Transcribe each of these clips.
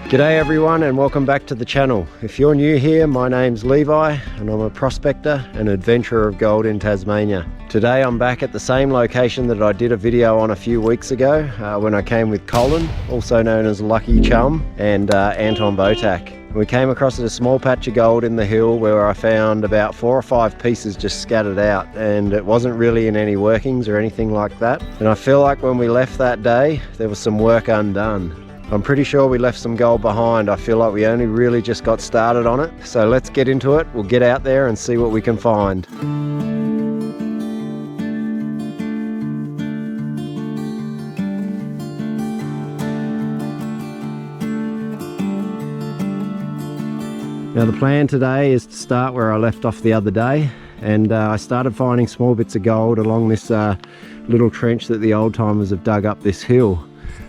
G'day everyone and welcome back to the channel. If you're new here, my name's Levi and I'm a prospector and adventurer of gold in Tasmania. Today I'm back at the same location that I did a video on a few weeks ago when I came with Colin, also known as Lucky Chum, and Anton Botak. We came across a small patch of gold in the hill where I found about 4 or 5 pieces just scattered out, and it wasn't really in any workings or anything like that. And I feel like when we left that day, there was some work undone. I'm pretty sure we left some gold behind. I feel like we only really just got started on it. So let's get into it. We'll get out there and see what we can find. Now the plan today is to start where I left off the other day, and I started finding small bits of gold along this little trench that the old timers have dug up this hill.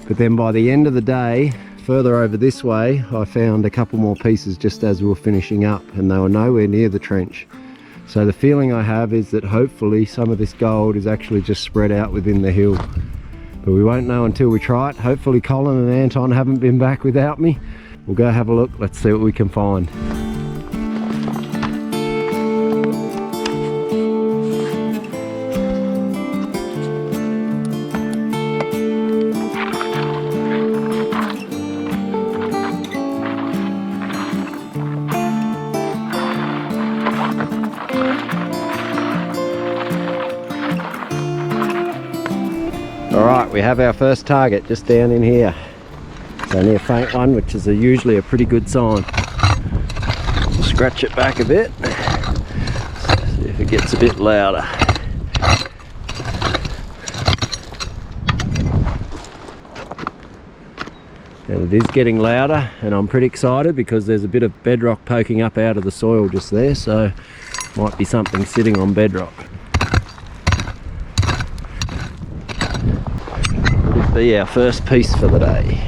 But then by the end of the day, further over this way, I found a couple more pieces just as we were finishing up, and they were nowhere near the trench. So the feeling I have is that hopefully some of this gold is actually just spread out within the hill. But we won't know until we try it. Hopefully Colin and Anton haven't been back without me. We'll go have a look. Let's see what we can find. Alright, we have our first target just down in here. It's only a faint one, which is usually a pretty good sign. We'll scratch it back a bit, see if it gets a bit louder. And it is getting louder, and I'm pretty excited because there's a bit of bedrock poking up out of the soil just there, so might be something sitting on bedrock. Be our first piece for the day.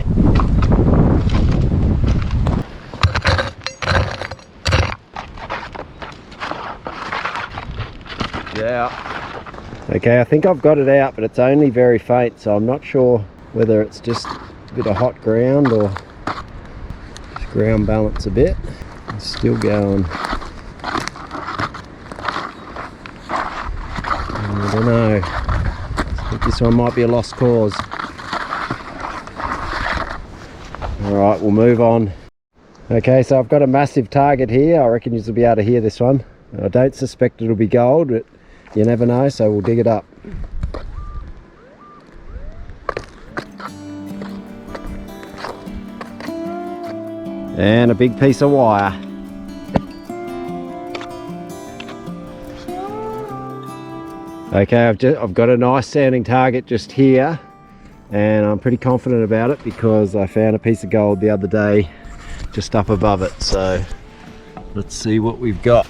Yeah. Okay, I think I've got it out, but it's only very faint, so I'm not sure whether it's just a bit of hot ground or just ground balance a bit. It's still going. I don't know. I think this one might be a lost cause. Alright, we'll move on. Okay, so I've got a massive target here. I reckon you'll be able to hear this one. I don't suspect it'll be gold, but you never know, so we'll dig it up. And a big piece of wire. Okay, I've got a nice sounding target just here, and I'm pretty confident about it because I found a piece of gold the other day just up above it. So let's see what we've got.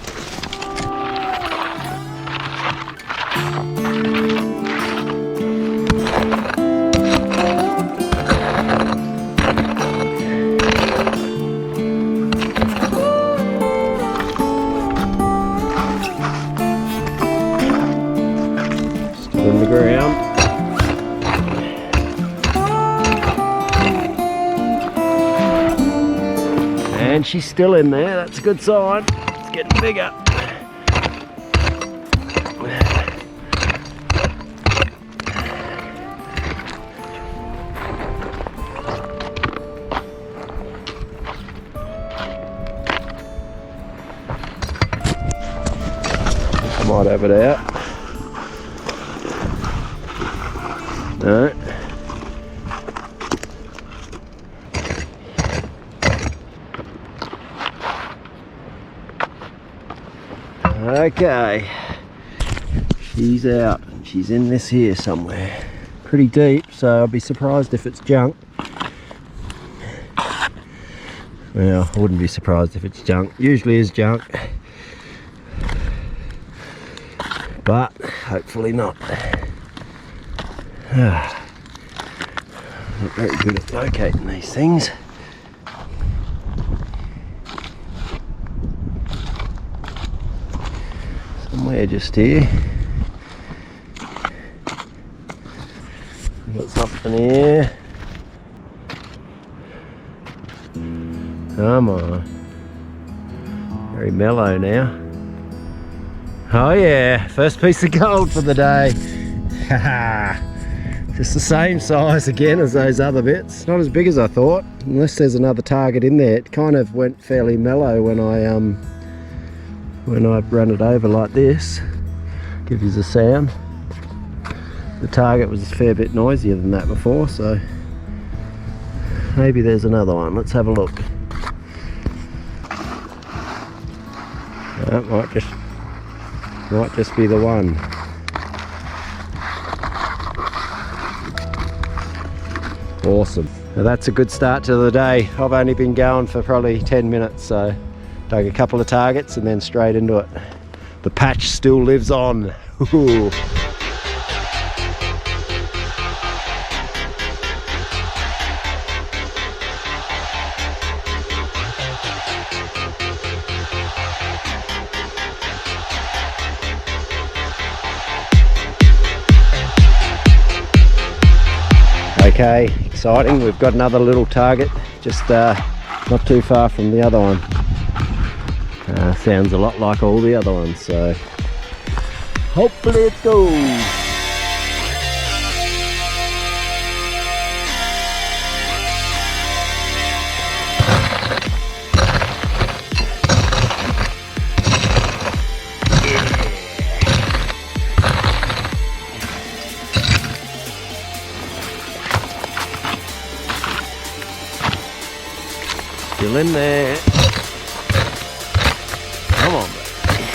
Still in the ground. And she's still in there, that's a good sign. It's getting bigger. I might have it out. No. Okay, she's out. She's in this here somewhere. Pretty deep, so I'll be surprised if it's junk. Well, I wouldn't be surprised if it's junk. Usually is junk. But hopefully not. Not very good at locating these things. Somewhere just here. Got something here. Come on. Very mellow now. Oh yeah, first piece of gold for the day. Haha. Just the same size again as those other bits. Not as big as I thought, unless there's another target in there. It kind of went fairly mellow when I run it over like this. Give you the sound. The target was a fair bit noisier than that before, so maybe there's another one. Let's have a look. That might just be the one. Awesome. Now that's a good start to the day. I've only been going for probably 10 minutes, so dug a couple of targets and then straight into it. The patch still lives on. Ooh. Okay, exciting. We've got another little target, just not too far from the other one. Sounds a lot like all the other ones, so hopefully it goes. Still in there. Come on, baby.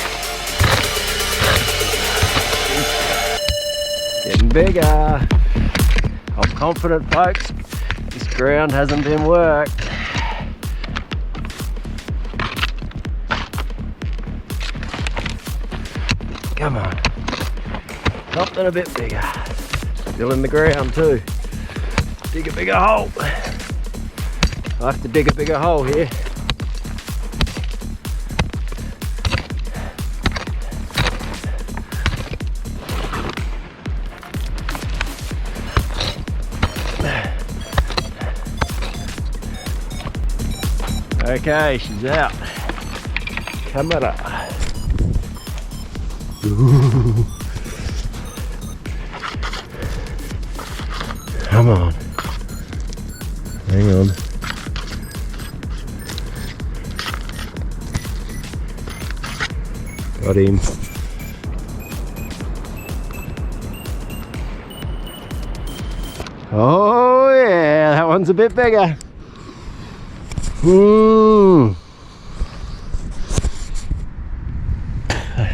Getting bigger. I'm confident, folks. This ground hasn't been worked. Come on. Something a bit bigger. Still in the ground too. Dig a bigger hole. I have to dig a bigger hole here. Okay, she's out. Camera. Ooh. Come on. Hang on. Got him. Oh yeah, that one's a bit bigger.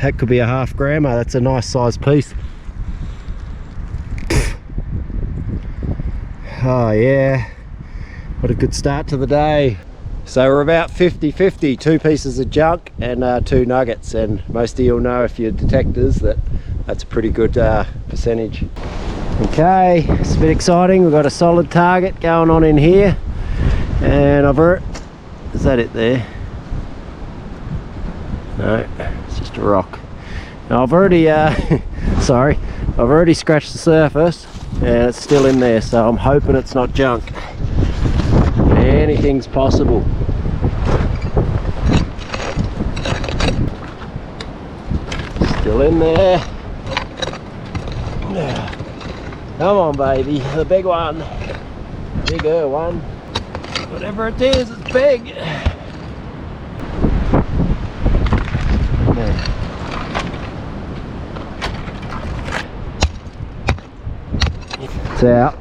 That could be a half grammer. That's a nice sized piece. Oh yeah, what a good start to the day. So we're about 50-50, 2 pieces of junk and 2 nuggets, and most of you'll know if you're detectors that that's a pretty good percentage. Okay, it's a bit exciting. We've got a solid target going on in here, and is that it there? No, it's just a rock. Now I've already sorry, I've already scratched the surface and it's still in there, so I'm hoping it's not junk. Anything's possible. Still in there. Come on, baby, the big one. Bigger one. Whatever it is, it's big. There. It's out.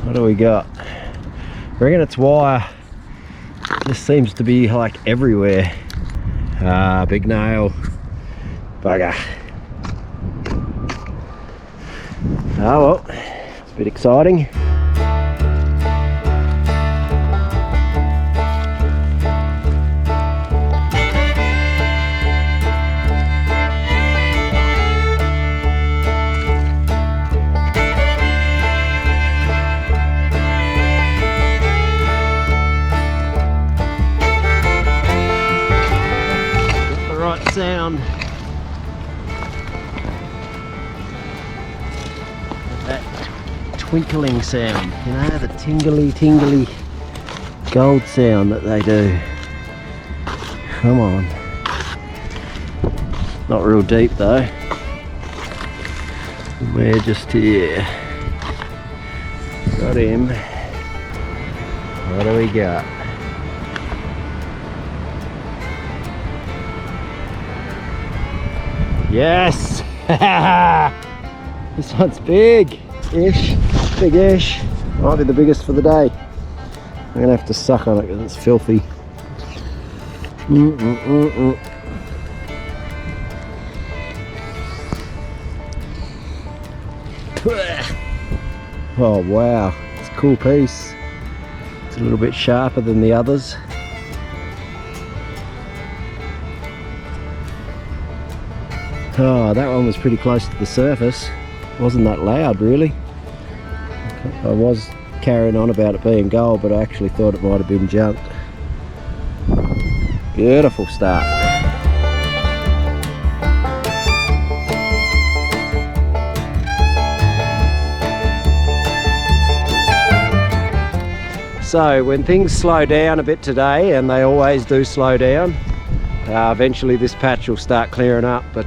What do we got? I reckon it's wire. This seems to be like everywhere. Ah, big nail. Bugger. Oh well, it's a bit exciting. Sound. That twinkling sound, you know, the tingly gold sound that they do. Come on. Not real deep though. We're just here. Got him. What do we got? Yes! This one's big-ish. Big-ish. Might be the biggest for the day. I'm gonna have to suck on it because it's filthy. Oh wow, it's a cool piece. It's a little bit sharper than the others. Oh, that one was pretty close to the surface. Wasn't that loud really. I was carrying on about it being gold, but I actually thought it might have been junk. Beautiful start. So when things slow down a bit today, and they always do slow down, eventually this patch will start clearing up, but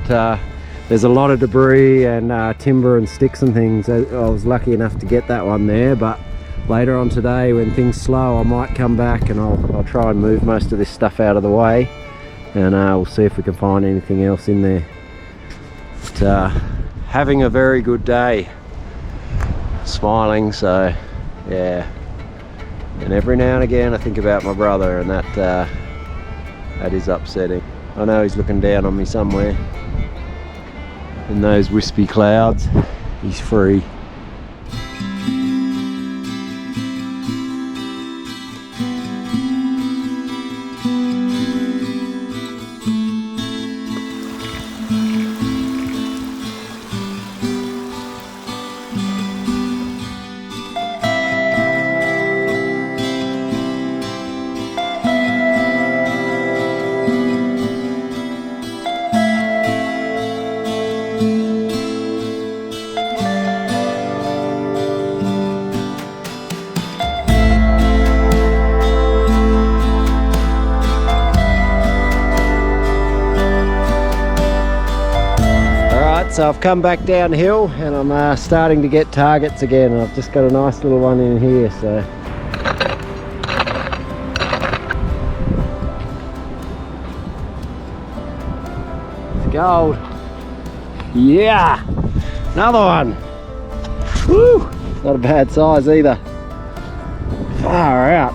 there's a lot of debris and timber and sticks and things. I was lucky enough to get that one there, but later on today when things slow I might come back and I'll try and move most of this stuff out of the way, and we'll see if we can find anything else in there. But having a very good day, smiling, so yeah. And every now and again I think about my brother, and that is upsetting. I know he's looking down on me somewhere in those wispy clouds. He's free. So I've come back downhill and I'm starting to get targets again. I've just got a nice little one in here, so it's gold. Yeah, another one. Woo! Not a bad size either. Far out.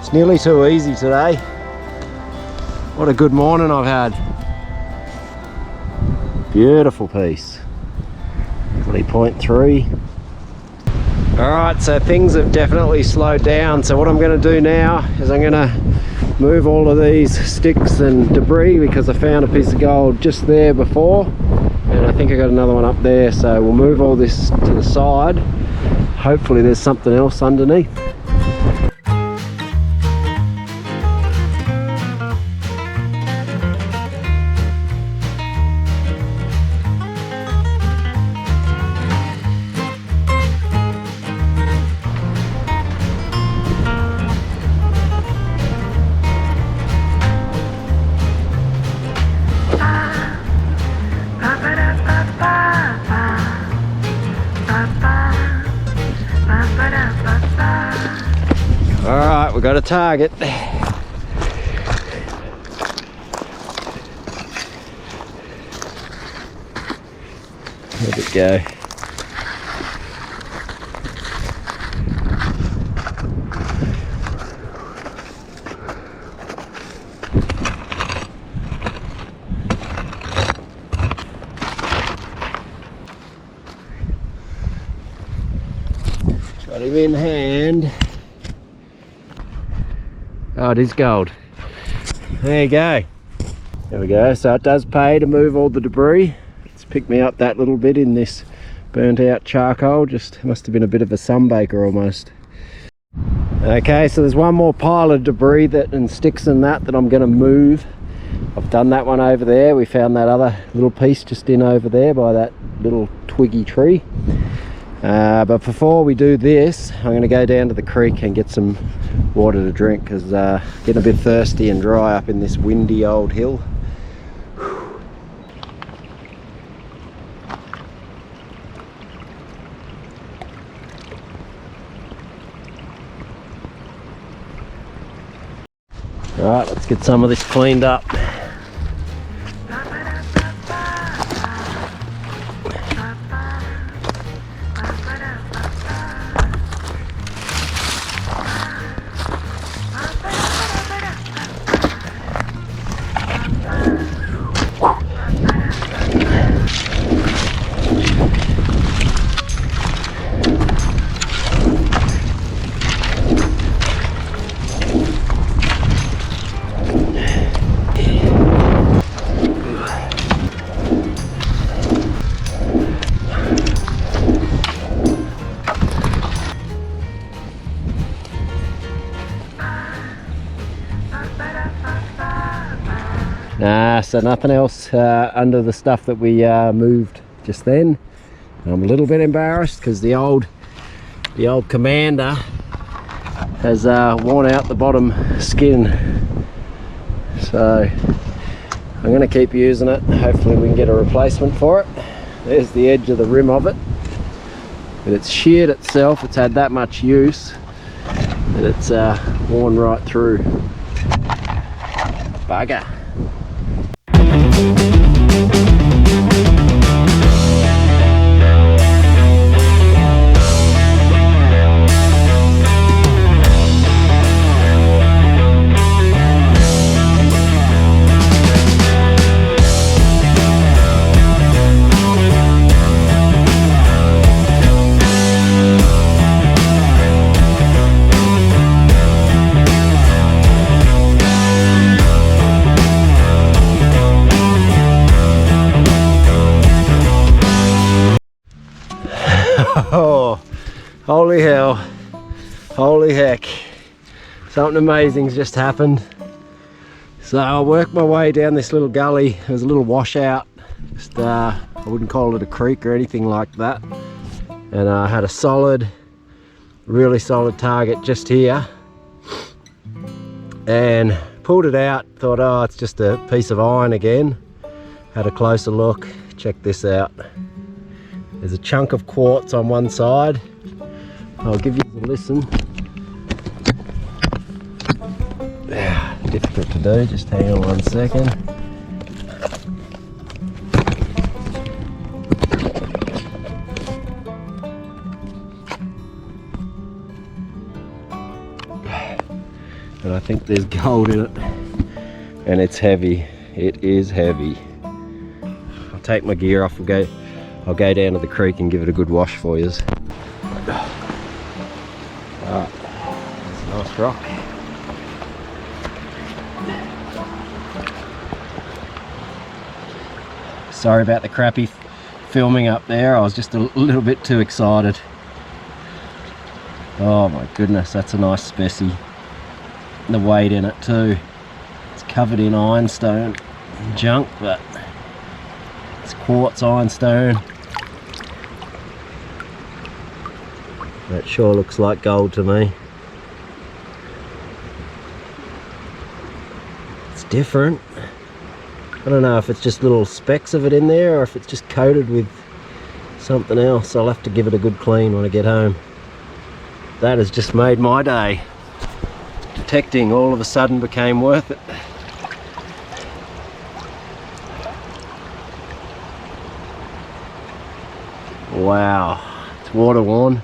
It's nearly too easy today. What a good morning I've had. Beautiful piece. 20.3. Alright, so things have definitely slowed down. So what I'm going to do now is I'm going to move all of these sticks and debris, because I found a piece of gold just there before, and I think I got another one up there. So we'll move all this to the side. Hopefully there's something else underneath. Alright, we've got a target. Where'd it go? Got him in hand. Oh, it is gold. There you go. There we go. So it does pay to move all the debris. It's picked me up that little bit in this burnt out charcoal. Just must have been a bit of a sunbaker almost. Okay, so there's one more pile of debris and sticks and that I'm going to move. I've done that one over there. We found that other little piece just in over there by that little twiggy tree. But before we do this, I'm going to go down to the creek and get some water to drink, because getting a bit thirsty and dry up in this windy old hill. Alright, let's get some of this cleaned up. So nothing else under the stuff that we moved just then. I'm a little bit embarrassed because the old Commander has worn out the bottom skin, so I'm going to keep using it. Hopefully we can get a replacement for it. There's the edge of the rim of it, but it's sheared itself. It's had that much use that it's worn right through. Bugger. Oh, holy hell, holy heck, something amazing's just happened. So I worked my way down this little gully. There's a little washout, just I wouldn't call it a creek or anything like that, and I had a really solid target just here, and pulled it out. Thought, oh, it's just a piece of iron again. Had a closer look. Check this out. There's a chunk of quartz on one side. I'll give you a listen. Difficult to do, just hang on 1 second. And I think there's gold in it. And it's heavy. It is heavy. I'll take my gear off and I'll go down to the creek and give it a good wash for you. Alright, that's a nice rock. Sorry about the crappy filming up there, I was just a little bit too excited. Oh my goodness, that's a nice specie. The weight in it too. It's covered in ironstone and junk, but it's quartz ironstone. That sure looks like gold to me. It's different. I don't know if it's just little specks of it in there or if it's just coated with something else. I'll have to give it a good clean when I get home. That has just made my day. Detecting all of a sudden became worth it. Wow, it's water worn.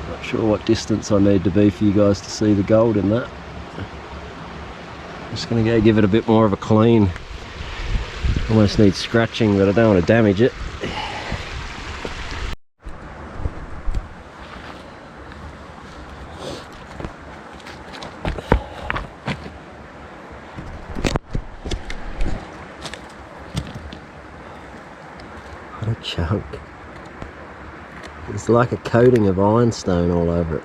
Not sure what distance I need to be for you guys to see the gold in that. I'm just going to go give it a bit more of a clean. Almost needs scratching, but I don't want to damage it. What a chunk. It's like a coating of ironstone all over it.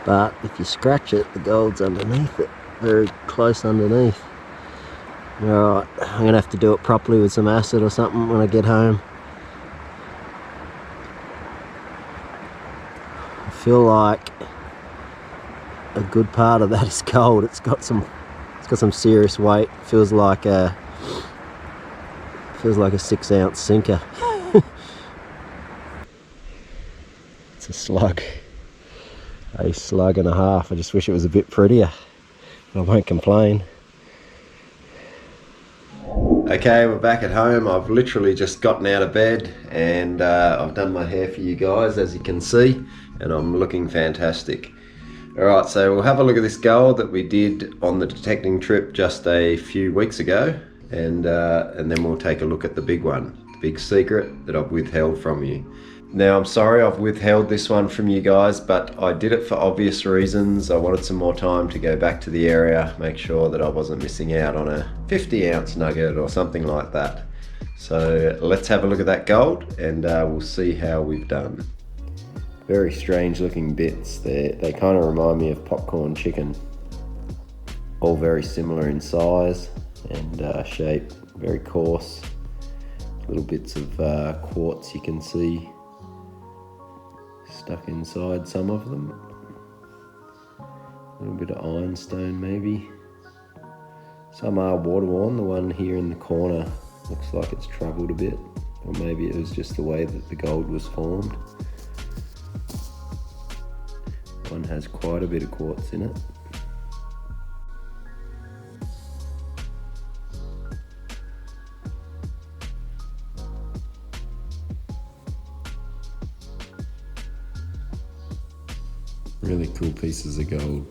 But if you scratch it, the gold's underneath it. very close underneath. Alright, I'm gonna have to do it properly with some acid or something when I get home. I feel like a good part of that is gold. It's got some serious weight. Feels like a 6-ounce sinker. It's a slug and a half. I just wish it was a bit prettier. I won't complain. Okay, we're back at home. I've literally just gotten out of bed and I've done my hair for you guys, as you can see, and I'm looking fantastic. Alright, so we'll have a look at this gold that we did on the detecting trip just a few weeks ago, and then we'll take a look at the big one, the big secret that I've withheld from you. Now, I'm sorry I've withheld this one from you guys, but I did it for obvious reasons. I wanted some more time to go back to the area, make sure that I wasn't missing out on a 50-ounce nugget or something like that. So let's have a look at that gold and we'll see how we've done. Very strange looking bits. They kind of remind me of popcorn chicken. All very similar in size and shape, very coarse. Little bits of quartz you can see stuck inside some of them. A little bit of ironstone maybe. Some are water-worn. The one here in the corner looks like it's travelled a bit, or maybe it was just the way that the gold was formed. One has quite a bit of quartz in it. Really cool pieces of gold.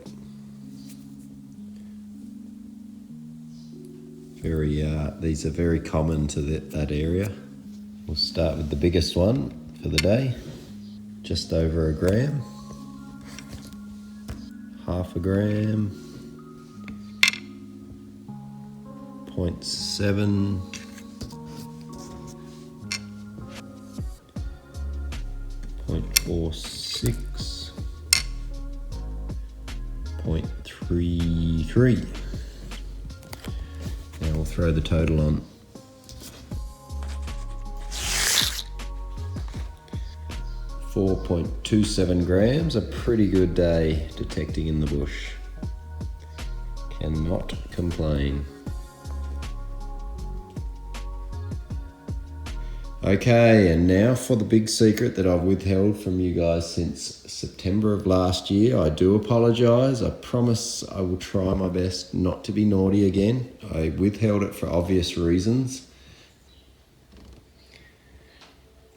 These are very common to that area. We'll start with the biggest one for the day. Just over a gram. Half a gram. 0.7. 0.46. 0.33. Now we'll throw the total on. 4.27 grams, a pretty good day detecting in the bush. Cannot complain. Okay, and now for the big secret that I've withheld from you guys since September of last year. I do apologise. I promise I will try my best not to be naughty again. I withheld it for obvious reasons.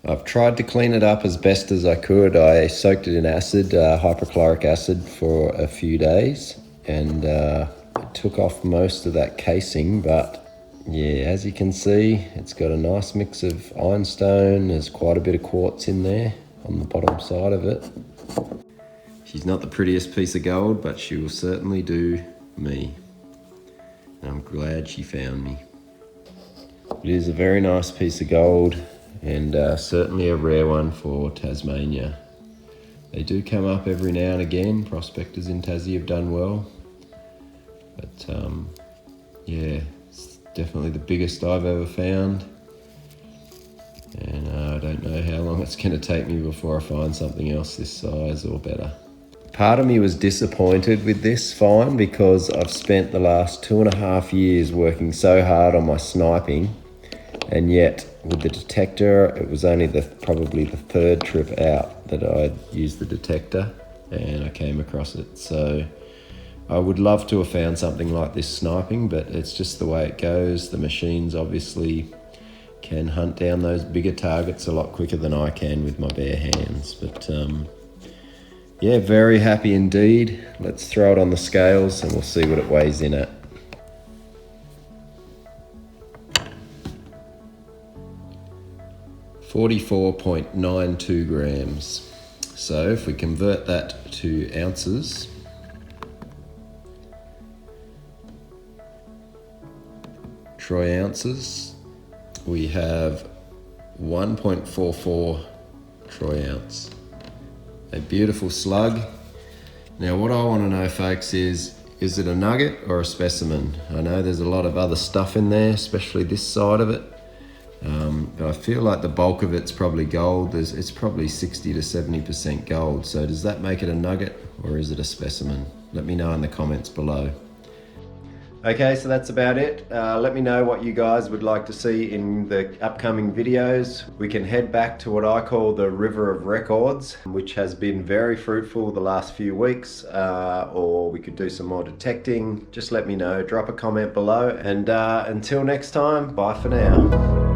I've tried to clean it up as best as I could. I soaked it in acid, hypochloric acid, for a few days, and it took off most of that casing, but yeah, as you can see, it's got a nice mix of ironstone. There's quite a bit of quartz in there on the bottom side of it. She's not the prettiest piece of gold, but she will certainly do me. I'm glad she found me. It is a very nice piece of gold, and certainly a rare one for Tasmania. They do come up every now and again. Prospectors in Tassie have done well, but yeah, it's definitely the biggest I've ever found, and I don't know how long it's going to take me before I find something else this size or better. Part of me was disappointed with this find because I've spent the last 2.5 years working so hard on my sniping, and yet with the detector it was only probably the third trip out that I'd used the detector and I came across it. So I would love to have found something like this sniping, but it's just the way it goes. The machines obviously can hunt down those bigger targets a lot quicker than I can with my bare hands. But yeah, very happy indeed. Let's throw it on the scales and we'll see what it weighs in at. .92 grams. So if we convert that to ounces, troy ounces, we have 1.44 troy ounce. A beautiful slug. Now what I want to know, folks, is Is it a nugget or a specimen? I know there's a lot of other stuff in there, especially this side of it. But I feel like the bulk of it's probably gold. It's probably 60 to 70% gold. So does that make it a nugget or is it a specimen? Let me know in the comments below. Okay, so that's about it. Let me know what you guys would like to see in the upcoming videos. We can head back to what I call the River of Records, which has been very fruitful the last few weeks, or we could do some more detecting. Just let me know, drop a comment below, and until next time, bye for now.